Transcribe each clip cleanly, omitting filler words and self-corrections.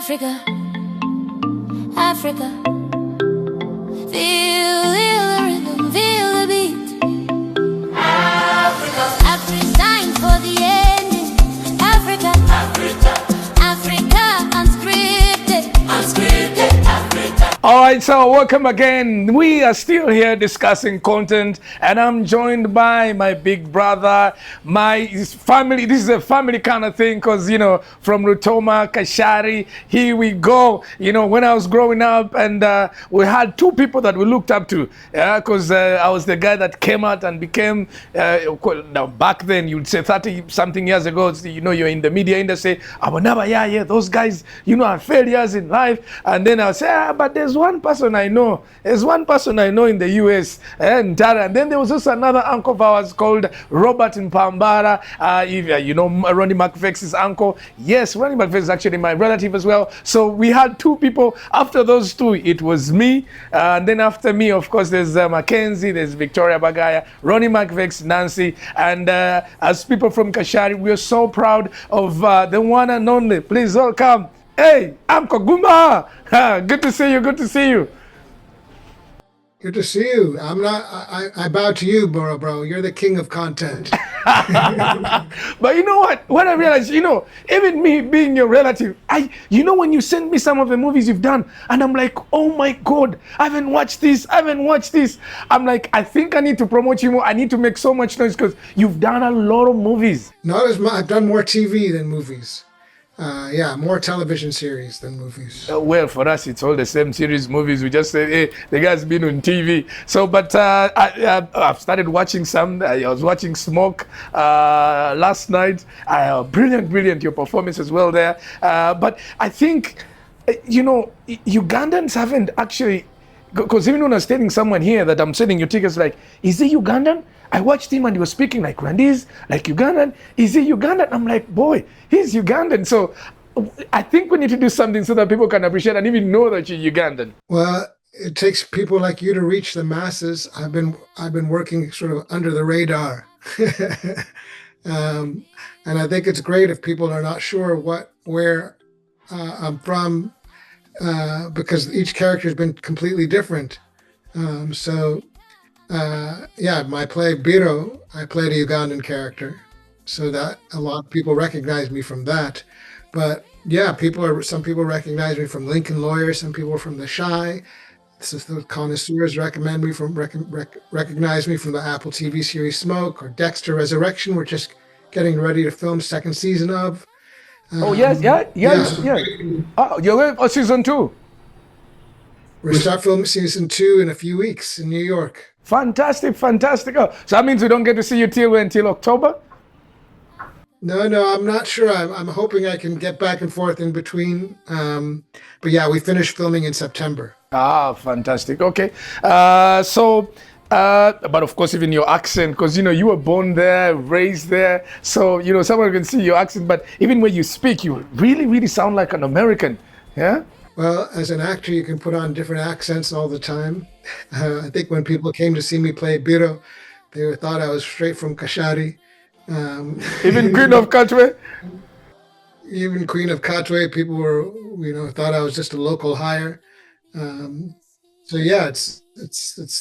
Africa, Africa. Feel the rhythm, feel the beat. Africa, Africa, time for the ending. Africa, Africa, Africa, unscripted, unscripted Africa. All right, so welcome again. We are still here discussing content, and I'm joined by my big brother, my family. This is a family kind of thing, because, you know, from Rutoma, Kashari, here we go. You know, when I was growing up, and we had two people that we looked up to, because I was the guy that came out and became, now back then, you'd say 30-something years ago, you know, you're in the media industry, I would never, yeah, those guys, you know, are failures in life. And then I'll say, but there's one person I know. There's one person I know in the US, Ntare. And then there was also another uncle of ours called Robert Mpambara. You know, Ronnie McVex's uncle. Yes, Ronnie McVex is actually my relative as well. So we had two people. After those two, it was me. And then after me, of course, there's Mackenzie, there's Victoria Bagaya, Ronnie McVex, Nancy. And as people from Kashari, we are so proud of the one and only. Please welcome. Hey, Uncle Guma. Good to see you. Good to see you. Good to see you. I bow to you, bro. You're the king of content. But you know what? What I realized, you know, even me being your relative, you know, when you send me some of the movies you've done, and I'm like, oh my God, I haven't watched this. I'm like, I think I need to promote you more. I need to make so much noise because you've done a lot of movies. Not as much. I've done more TV than movies. More television series than movies. Well, for us, it's all the same series, movies. We just say, hey, the guy's been on TV. So, but I've started watching some. I was watching Smoke last night. Brilliant, your performance as well there. But I think, you know, Ugandans haven't actually, because even when I was telling someone here that I'm sending you tickets, like, is he Ugandan? I watched him and he was speaking like Rwandese, like Ugandan. Is he Ugandan? I'm like, boy, he's Ugandan. So I think we need to do something so that people can appreciate and even know that you're Ugandan. Well, it takes people like you to reach the masses. I've been working sort of under the radar. And I think it's great if people are not sure where I'm from, because each character has been completely different. My play Biro, I played a Ugandan character, so that a lot of people recognize me from that. But yeah, some people recognize me from Lincoln Lawyer, some people from The Shy. So the connoisseurs recognize me from the Apple TV series Smoke, or Dexter Resurrection. We're just getting ready to film second season of. Yes. Oh, you're season 2. We'll start filming season 2 in a few weeks in New York. Fantastic. Oh, so that means we don't get to see you until October? No, I'm not sure. I'm hoping I can get back and forth in between. But yeah, we finished filming in September. Fantastic. Okay. But of course, even your accent, because, you know, you were born there, raised there. So, you know, someone can see your accent, but even when you speak, you really, really sound like an American. Yeah? Well, as an actor, you can put on different accents all the time. I think when people came to see me play Biro, they thought I was straight from Kashari. Even Queen of Katwe? Even Queen of Katwe, people were, thought I was just a local hire. So yeah, it's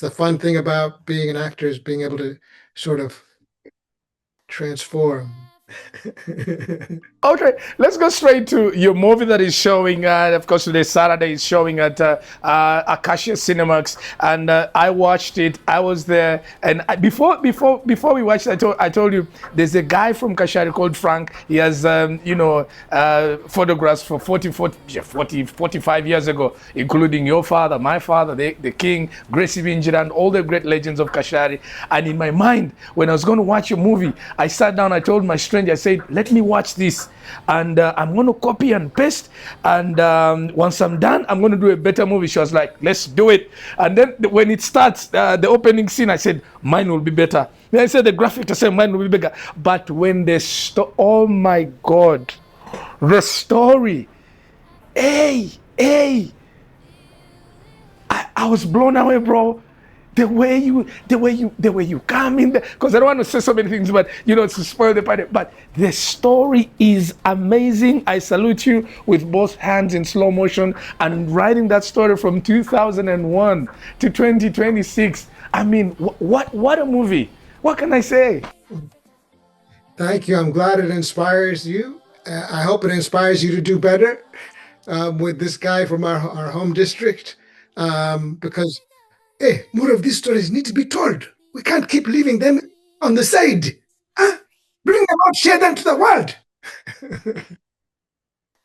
the fun thing about being an actor, is being able to sort of transform. Okay, let's go straight to your movie that is showing. Of course, today Saturday is showing at Acacia Cinemax, and I watched it. I was there, and before we watched it, I told you there's a guy from Kashari called Frank. He has photographs for 45 years ago, including your father, my father, the King, Gracie Binjira, and all the great legends of Kashari. And in my mind, when I was going to watch your movie, I sat down. I told my stranger, I said, let me watch this, and I'm going to copy and paste, and once I'm done, I'm going to do a better movie. She was like, let's do it. And then when it starts, the opening scene, I said, mine will be better. Then I said, the graphic, I said, mine will be bigger. But when oh my God, the story, I was blown away, bro. the way you come in there, because I don't want to say so many things, but to spoil the party. But the story is amazing. I salute you with both hands in slow motion and writing that story from 2001 to 2026. I mean, what a movie. What can I say? Thank you. I'm glad it inspires you. I hope it inspires you to do better with this guy from our home district, because hey, more of these stories need to be told. We can't keep leaving them on the side. Huh? Bring them out, share them to the world.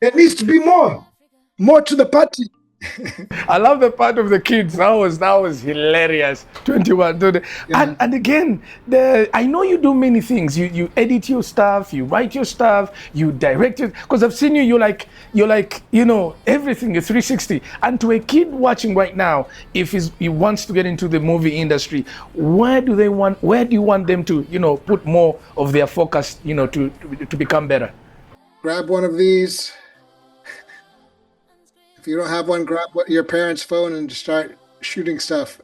There needs to be more to the party. I love the part of the kids. That was hilarious. 21. Yeah. And again, I know you do many things. You edit your stuff, you write your stuff, you direct it. Because I've seen you. You're like everything is 360. And to a kid watching right now, if he wants to get into the movie industry, where do you want them to put more of their focus to become better? Grab one of these. If you don't have one, grab your parents' phone and just start shooting stuff.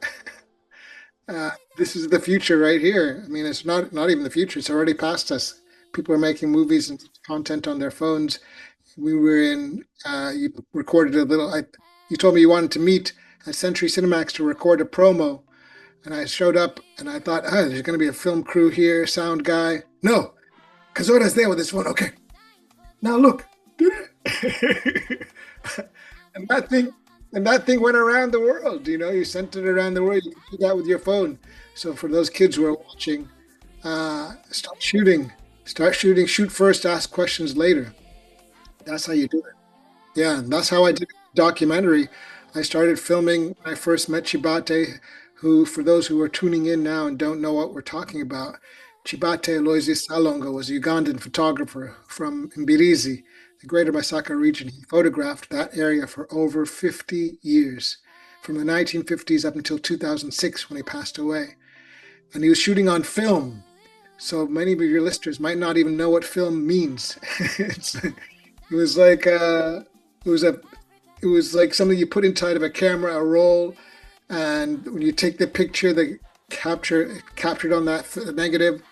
This is the future right here. I mean, it's not even the future. It's already past us. People are making movies and content on their phones. We were in. You recorded a little. You told me you wanted to meet at Century Cinemax to record a promo, and I showed up and I thought, there's going to be a film crew here, sound guy. No, Kazora's there with his phone. Okay, now look. And that thing went around the world. You sent it around the world. You can do that with your phone. So for those kids who are watching, start shooting. Shoot first, ask questions later. That's how you do it. Yeah, and that's how I did the documentary. I started filming when I first met Chibate, who, for those who are tuning in now and don't know what we're talking about, Chibate Aloysius Salongo was a Ugandan photographer from Mbirizi, the Greater Masaka region. He photographed that area for over 50 years, from the 1950s up until 2006 when he passed away. And he was shooting on film. So many of your listeners might not even know what film means. It was like something you put inside of a camera, a roll, and when you take the picture, they captured on that negative.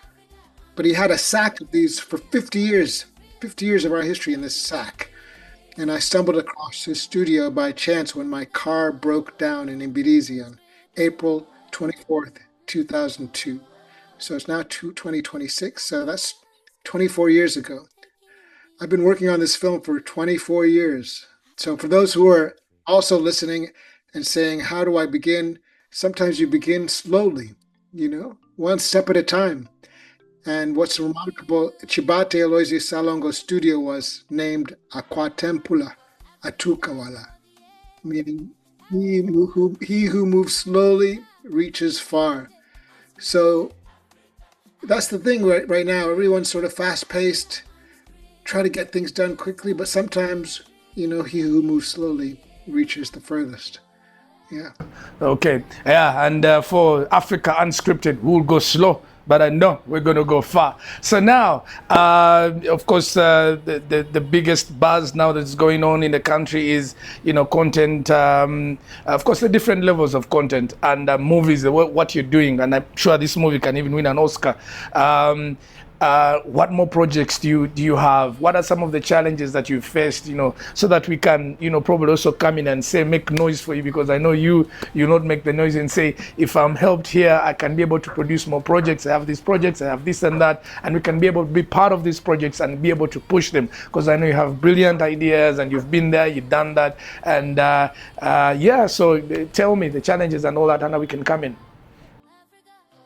But he had a sack of these for 50 years. 50 years of our history in this sack. And I stumbled across his studio by chance when my car broke down in Mbirizi on April 24th, 2002. So it's now 2026, so that's 24 years ago. I've been working on this film for 24 years. So for those who are also listening and saying, how do I begin? Sometimes you begin slowly, one step at a time. And what's remarkable, Chibate Aloysius Salongo's studio was named Akwatempula Atukawala, meaning he who moves slowly reaches far. So that's the thing right now. Everyone's sort of fast-paced, try to get things done quickly, but sometimes, he who moves slowly reaches the furthest. Yeah. Okay. Yeah, and for Africa Unscripted, we'll go slow, but I know we're going to go far. So now, of course, the biggest buzz now that's going on in the country is, content, of course, the different levels of content and movies, what you're doing. And I'm sure this movie can even win an Oscar. What more projects do you have? What are some of the challenges that you've faced, so that we can, probably also come in and say, make noise for you, because I know you not make the noise and say, if I'm helped here, I can be able to produce more projects. I have these projects, I have this and that, and we can be able to be part of these projects and be able to push them, because I know you have brilliant ideas and you've been there, you've done that. And so tell me the challenges and all that, and how we can come in.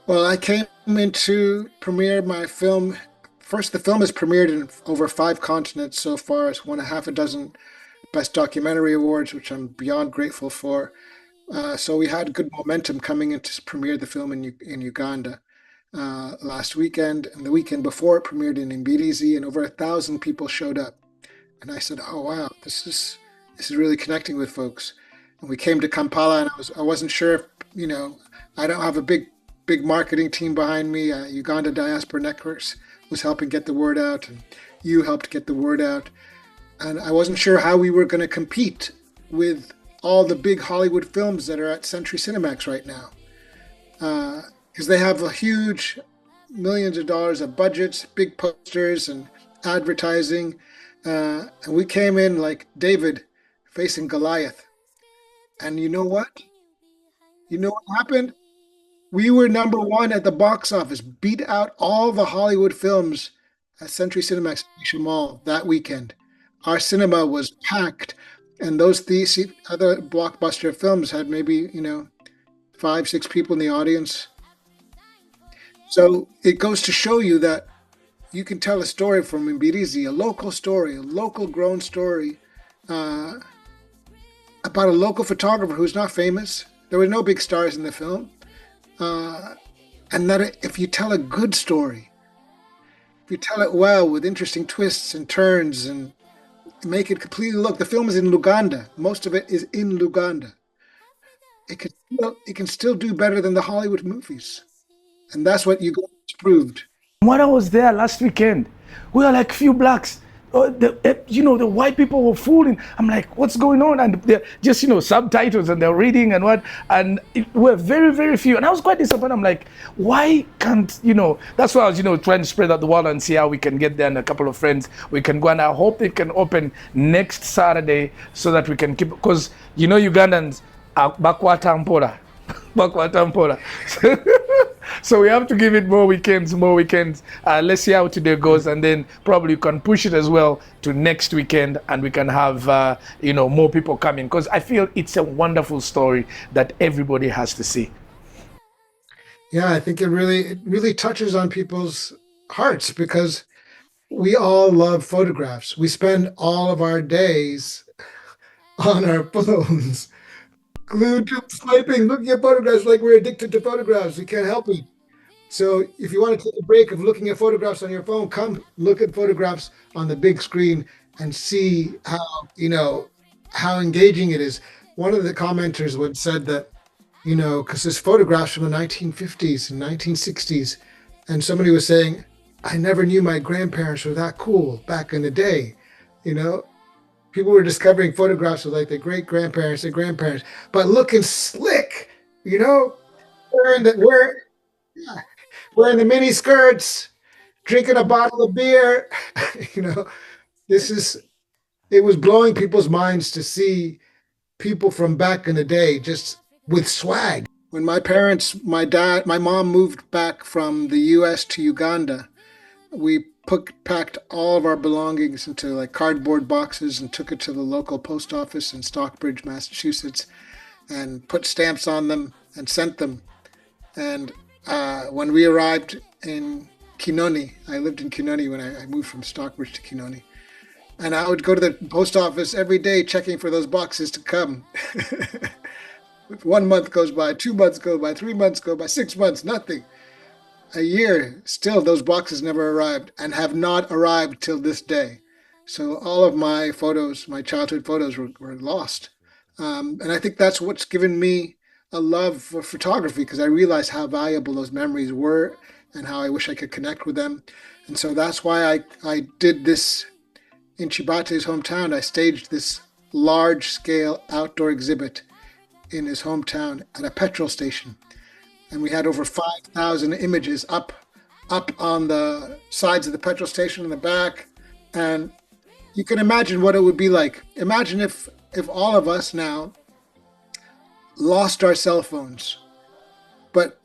Well, I came in to premiere my film. First, the film has premiered in over 5 continents so far. It's won a half a dozen Best Documentary Awards, which I'm beyond grateful for. So we had good momentum coming in to premiere the film in Uganda last weekend. And the weekend before, it premiered in Mbirizi, and over 1,000 people showed up. And I said, oh, wow, this is really connecting with folks. And we came to Kampala, and I wasn't sure if, I don't have a big marketing team behind me. Uganda Diaspora Networks was helping get the word out, and you helped get the word out. And I wasn't sure how we were going to compete with all the big Hollywood films that are at Century Cinemax right now. because they have a huge millions of dollars of budgets, big posters and advertising. And we came in like David facing Goliath. And you know what? You know what happened? We were number one at the box office, beat out all the Hollywood films at Century Cinemax Asia Mall that weekend. Our cinema was packed, and these other blockbuster films had maybe, five, six people in the audience. So it goes to show you that you can tell a story from Mbirizi, a local story, a local grown story, uh, about a local photographer who's not famous. There were no big stars in the film. Uh, and that if you tell a good story, if you tell it well with interesting twists and turns and make it completely look, the film is in Luganda. Most of it is in Luganda. It can still do better than the Hollywood movies. And that's what you guys proved. When I was there last weekend, we were like few blacks. The white people were fooling. I'm like, what's going on? And they're just, subtitles and they're reading and what. And we're very, very few. And I was quite disappointed. I'm like, why can't, that's why I was, trying to spread out the word and see how we can get there and a couple of friends. We can go and I hope it can open next Saturday so that we can keep, because, Ugandans are backward and backward. So we have to give it more weekends. Let's see how today goes, and then probably you can push it as well to next weekend, and we can have more people coming, because I feel it's a wonderful story that everybody has to see. Yeah, I think it really touches on people's hearts because we all love photographs. We spend all of our days on our phones, glued to swiping, looking at photographs like we're addicted to photographs. We can't help it. So if you want to take a break of looking at photographs on your phone, come look at photographs on the big screen and see how engaging it is. One of the commenters would said that, because there's photographs from the 1950s and 1960s, and somebody was saying, I never knew my grandparents were that cool back in the day. You know, People were discovering photographs of like their great grandparents, their grandparents, but looking slick, you know, wearing the wear, yeah, wearing the mini skirts, drinking a bottle of beer. you know, this is it was blowing people's minds to see people from back in the day just with swag. When my mom moved back from the US to Uganda, we packed all of our belongings into like cardboard boxes and took it to the local post office in Stockbridge, Massachusetts, and put stamps on them and sent them. And when we arrived in Kinoni, I lived in Kinoni when I moved from Stockbridge to Kinoni. And I would go to the post office every day checking for those boxes to come. 1 month goes by, 2 months go by, 3 months go by, 6 months, nothing. A year, still those boxes never arrived and have not arrived till this day. So all of my photos, my childhood photos were lost. And I think that's what's given me a love for photography because I realized how valuable those memories were and how I wish I could connect with them. And so that's why I did this in Chibate's hometown. I staged this large scale outdoor exhibit in his hometown at a petrol station. And we had over 5,000 images up on the sides of the petrol station in the back. And you can imagine what it would be like. Imagine if all of us now lost our cell phones, but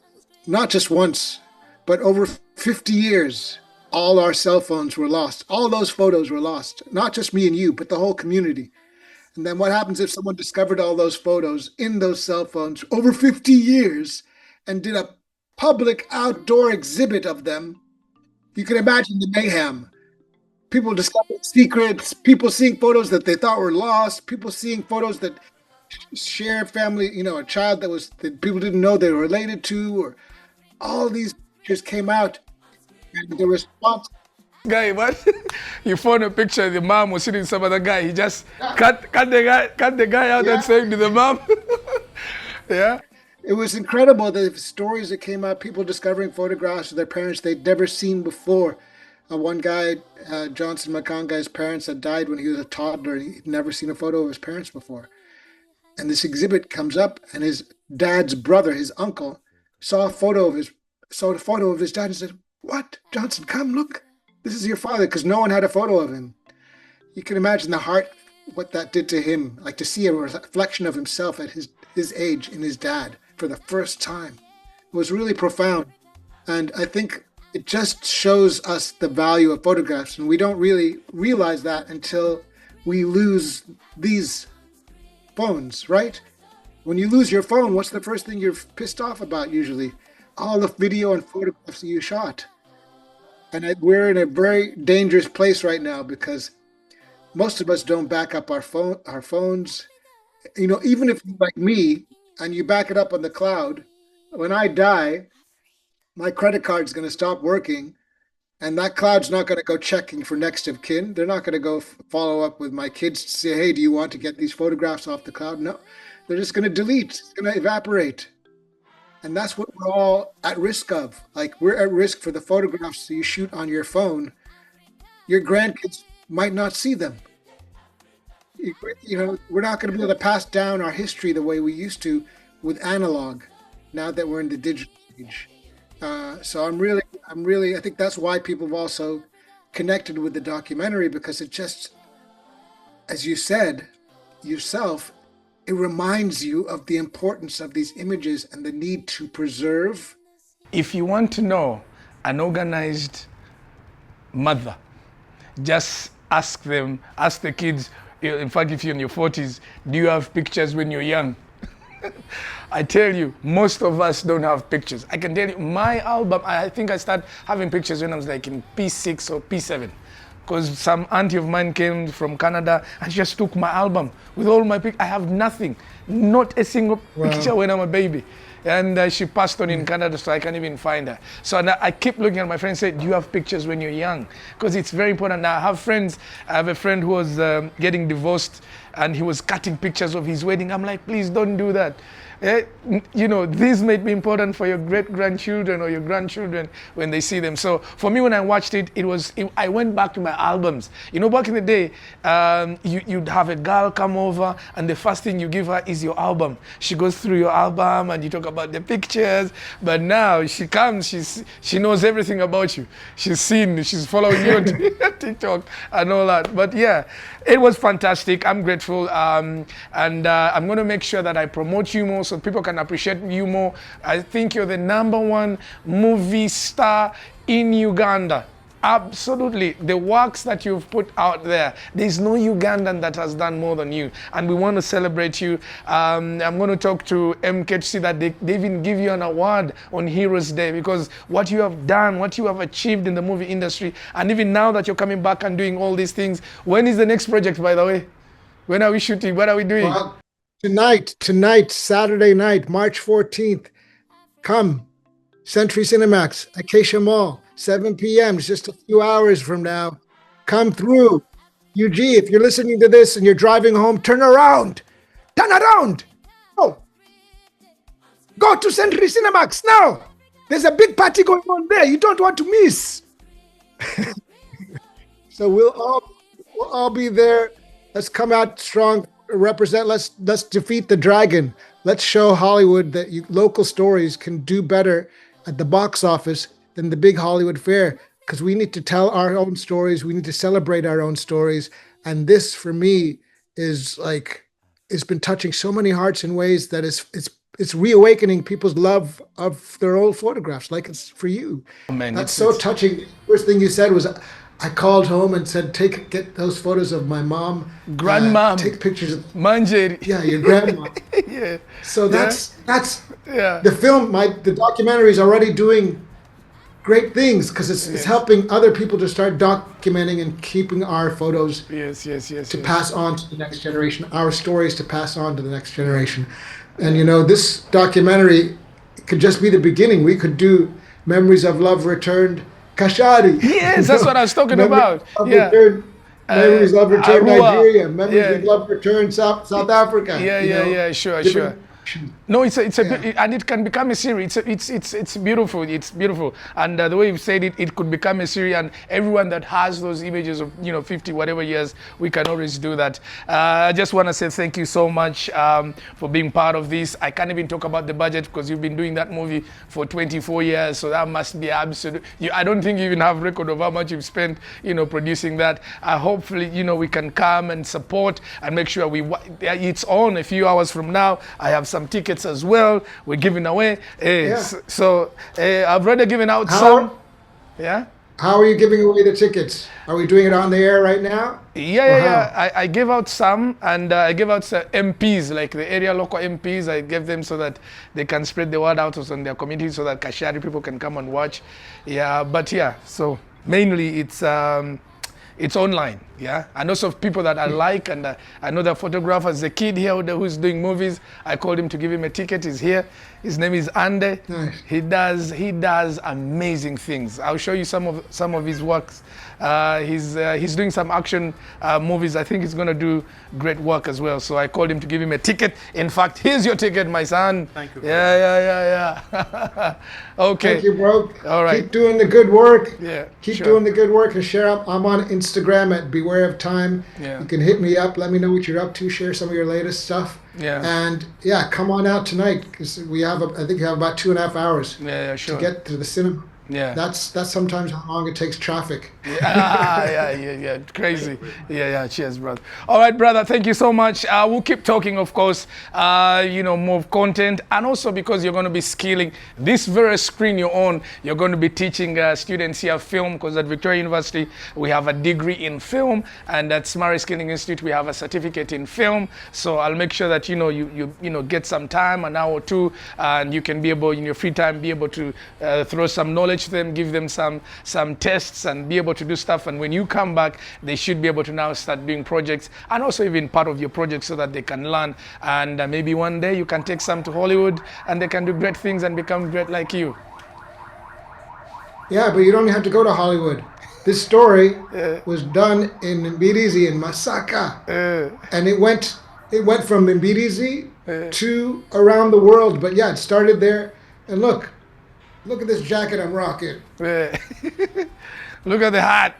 not just once, but over 50 years, all our cell phones were lost. All those photos were lost, not just me and you, but the whole community. And then what happens if someone discovered all those photos in those cell phones over 50 years and did a public outdoor exhibit of them? You can imagine the mayhem. People discovering secrets, people seeing photos that they thought were lost, people seeing photos that share family, a child that people didn't know they were related to, or all these pictures came out. And the response, Guy, what? You found a picture. The mom was sitting some other guy. He just cut the guy out and yeah, saying to the mom, yeah. it was incredible the stories that came out, people discovering photographs of their parents they'd never seen before. One guy, Johnson Makangai's parents had died when he was a toddler and he'd never seen a photo of his parents before. And this exhibit comes up and his dad's brother, his uncle, saw a photo of his dad and said, "What, Johnson? Come look, this is your father," because no one had a photo of him. You can imagine the heart, what that did to him, like to see a reflection of himself at his age in his dad for the first time. It was really profound. And I think it just shows us the value of photographs. And we don't really realize that until we lose these phones, right? When you lose your phone, what's the first thing you're pissed off about usually? All the video and photographs that you shot. And we're in a very dangerous place right now because most of us don't back up our phones. Even if you're like me and you back it up on the cloud, when I die, my credit card's going to stop working, and that cloud's not going to go checking for next of kin. They're not going to go follow up with my kids to say, "Hey, do you want to get these photographs off the cloud?" No, they're just going to delete. It's going to evaporate. And that's what we're all at risk of. Like, we're at risk for the photographs that you shoot on your phone. Your grandkids might not see them. We're not going to be able to pass down our history the way we used to with analog now that we're in the digital age. So I think that's why people have also connected with the documentary, because it just, as you said yourself, it reminds you of the importance of these images and the need to preserve. If you want to know an organized mother, just ask the kids, in fact, if you're in your 40s, do you have pictures when you're young? I tell you, most of us don't have pictures. I can tell you, my album, I think I started having pictures when I was like in P6 or P7. Because some auntie of mine came from Canada and she just took my album with all my pictures. I have nothing, not a single picture when I'm a baby. And she passed on in Canada, so I can't even find her. So I keep looking at my friends and say, do you have pictures when you're young? Because it's very important. Now, I have a friend who was getting divorced and he was cutting pictures of his wedding. I'm like, please don't do that. This may be important for your great-grandchildren or your grandchildren when they see them. So for me, when I watched it, I went back to my albums. Back in the day, you'd have a girl come over and the first thing you give her is your album. She goes through your album and you talk about the pictures. But now she comes, she knows everything about you. She's following you on TikTok and all that. But yeah, it was fantastic. I'm grateful. And I'm going to make sure that I promote you more so people can appreciate you more. I think you're the #1 movie star in Uganda. Absolutely. The works that you've put out there's no Ugandan that has done more than you. And we want to celebrate you. I'm going to talk to MK to see that they even give you an award on Heroes Day, because what you have done, what you have achieved in the movie industry, and even now that you're coming back and doing all these things. When is the next project, by the way? When are we shooting? What are we doing? Well, tonight, Saturday night, March 14th, come, Century Cinemax, Acacia Mall, 7 p.m., it's just a few hours from now. Come through. UG, if you're listening to this and you're driving home, turn around. Oh, go to Century Cinemax now. There's a big party going on there. You don't want to miss. So we'll all be there. Let's come out strong. Represent. Let's defeat the dragon. Let's show Hollywood that local stories can do better at the box office than the big Hollywood fair, because we need to tell our own stories. We need to celebrate our own stories. And this, for me, is like, it's been touching so many hearts in ways that it's reawakening people's love of their old photographs, like it's for you. Oh, man, that's so touching. First thing you said was, I called home and said, get those photos of my mom. Grandmom. Take pictures of Manjeri. Yeah, your grandma. Yeah. So that's yeah. The film, the documentary is already doing great things, because it's helping other people to start documenting and keeping our photos to pass on to the next generation, our stories to pass on to the next generation. And this documentary could just be the beginning. We could do Memories of Love Returned, Kashari. Yes, that's what I was talking about. Memories of Return Arua. Nigeria. Memories of Love Return South Africa. Sure. No, it's a Yeah. and it can become a series. It's beautiful. It's beautiful. And the way you've said it, it could become a series. And everyone that has those images of 50 whatever years, we can always do that. I just want to say thank you so much for being part of this. I can't even talk about the budget because you've been doing that movie for 24 years, so that must be absolute. I don't think you even have record of how much you've spent, producing that. Hopefully, we can come and support and make sure it's on a few hours from now. I have some tickets as well. We're giving away. Yeah. So I've already given out How some. Yeah. how are you giving away the tickets? Are we doing it on the air right now? Yeah. I gave out some, and I gave out MPs, like the area local MPs. I gave them so that they can spread the word out on their community, so that Kashari people can come and watch. Yeah, but yeah, so mainly it's online, yeah. And also people that I like, and I know the photographers, the kid here who's doing movies. I called him to give him a ticket. He's here. His name is Ntare. Nice. He does amazing things. I'll show you some of his works. He's doing some action movies. I think he's going to do great work as well. So I called him to give him a ticket. In fact, here's your ticket, my son. Thank you. Yeah. Okay. Thank you, bro. All right. Keep doing the good work. Yeah. Keep sure. doing the good work and share up. I'm on Instagram at Beware of Time. Yeah. You can hit me up. Let me know what you're up to. Share some of your latest stuff. Yeah. And yeah, come on out tonight because I think you have about 2.5 hours Yeah, sure. to get to the cinema. Yeah. That's sometimes how long it takes traffic. Yeah. Crazy. Yeah. Cheers, brother. All right, brother. Thank you so much. We'll keep talking, of course, more content. And also because you're going to be skilling this very screen you're on, you're going to be teaching students here film, because at Victoria University, we have a degree in film. And at Smari Skilling Institute, we have a certificate in film. So I'll make sure that, you get some time, an hour or two, and you can be able, in your free time, be able to throw some knowledge to them, give them some tests, and be able to do stuff. And when you come back, they should be able to now start doing projects, and also even part of your project, so that they can learn. And maybe one day you can take some to Hollywood, and they can do great things and become great like you. Yeah, but you don't have to go to Hollywood. This story was done in Mbirizi in Masaka, and it went from Mbirizi to around the world. But yeah, it started there. And look at this jacket I'm rocking. Look at the hat.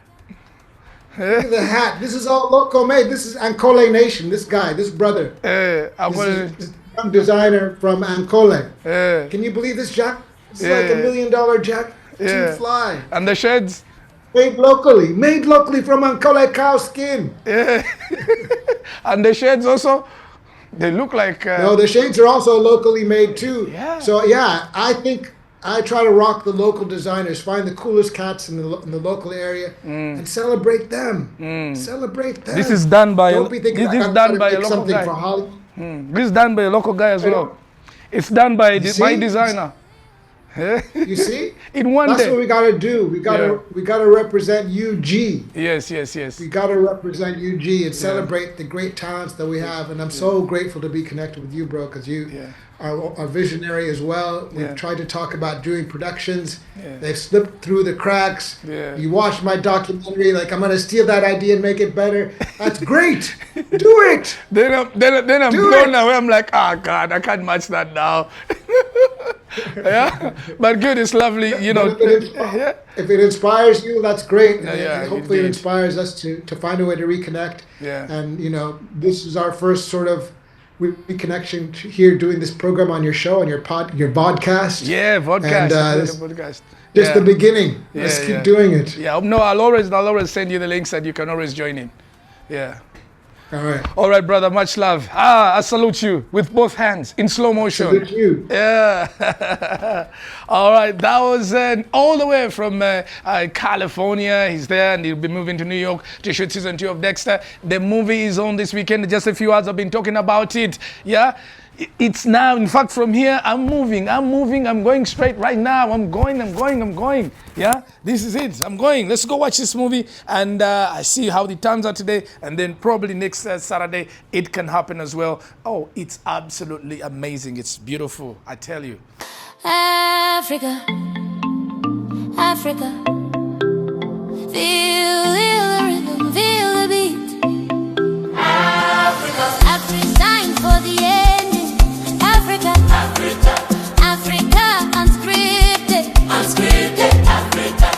Look at the hat. This is all local made. This is Ankole Nation. This guy, this brother. This is a young designer from Ankole. Can you believe this jacket? It's like $1 million jacket. To fly. And the shades? Made locally from Ankole cow skin. Yeah. And the shades also? They look like... No, the shades are also locally made too. Yeah. So yeah, I think I try to rock the local designers, find the coolest cats in the local area, and celebrate them. Celebrate them. This is done by Don't be thinking this is I'm done gonna by a pick local something guy. for Hollywood. This is done by a local guy as well. It's done by my see? designer. You see? In one That's day. what we gotta do. We gotta represent UG. Yes. We gotta represent UG and celebrate the great talents that we have. And I'm so grateful to be connected with you, bro, because you are visionary as well. We've tried to talk about doing productions. They've slipped through the cracks. You watched my documentary, like, I'm gonna steal that idea and make it better. That's great. Do it. Then I'm blown away. I'm like, God, I can't match that now. Yeah, but good. It's lovely, If it inspires you, that's great. And hopefully it indeed. inspires us to find a way to reconnect. Yeah. And this is our first sort of reconnection here, doing this program on your show, on your podcast. Yeah, podcast. And, podcast. Just the beginning. Let's keep doing it. Yeah. No, I'll always send you the links, and you can always join in. Yeah. All right, brother. Much love. I salute you with both hands in slow motion. Salute you. Yeah. All right. That was all the way from California. He's there, and he'll be moving to New York to shoot season 2 of Dexter. The movie is on this weekend. Just a few hours I've been talking about it. Yeah. It's now, in fact, from here, I'm moving, I'm going straight right now. I'm going. Yeah, this is it. I'm going. Let's go watch this movie, and I see how the turns out today, and then probably next Saturday, it can happen as well. Oh, it's absolutely amazing. It's beautiful, I tell you. Africa, feel it.